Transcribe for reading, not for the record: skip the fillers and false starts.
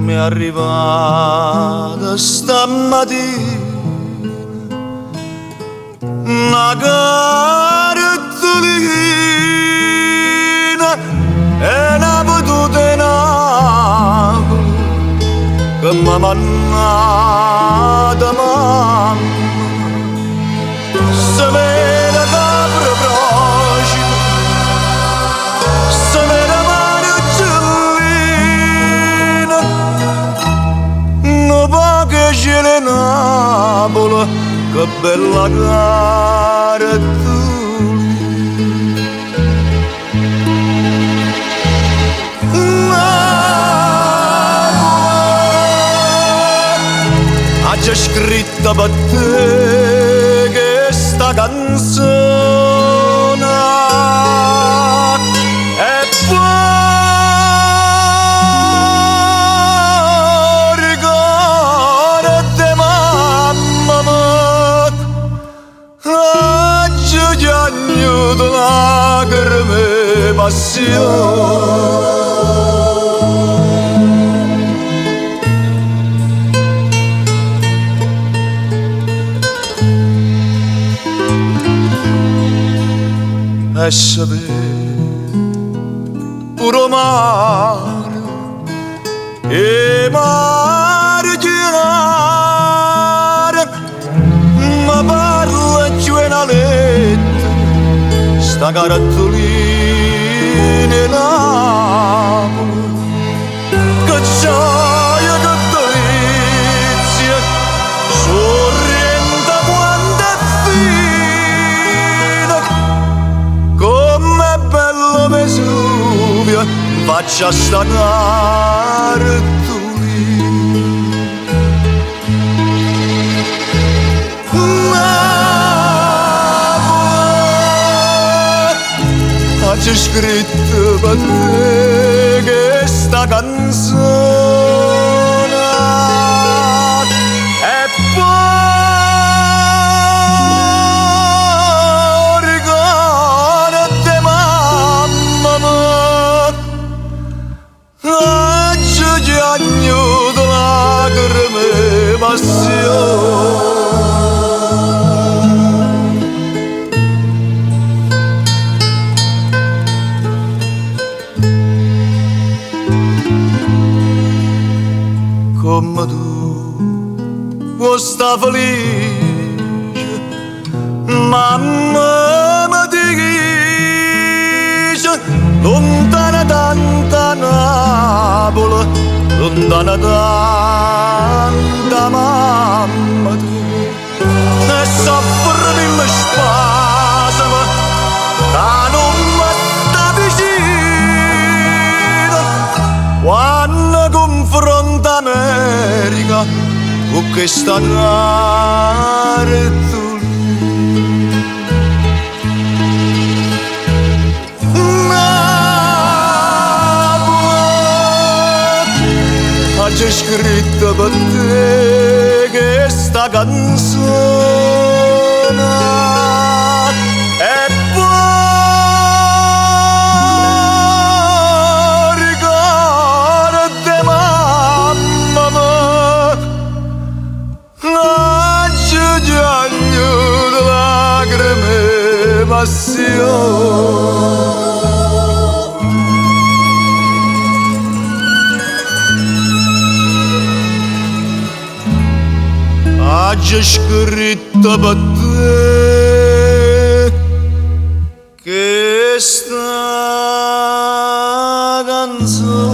mi è arrivata stamattina una cartolina e una potuta in Napoli che mi ha mannata mamma. Se vede capra procida, se vede marcellina, non va che c'è le Napoli, che bella cartolina. C'è scritta per te che sta canzone e poi ricorda mamma mia, oggi ti agnuto lacrime e passione. E sapere pure mare e mare girare ma parla giù una lettera sta cartolina in Napoli che gioia che delizia sorrenta quando è fine come bello Vesuvio faccia sta cartolina. C'è scritto per te che sta canzone e poi ricorda mamma mia, oggi ti agnuto lacrime e passione. Come tu vuoi sta felice, mamma mi dice, lontana tanta Napoli, lontana tanta mamma tua, e soffrimi mi spasima, che non mi sta vicino, quando confronta America con questa cartolina. C'è scritto per te che sta canzone e poi ricorda mamma mia, oggi ti agnuto lacrime e passione. C'è scritto per te che sta canzone.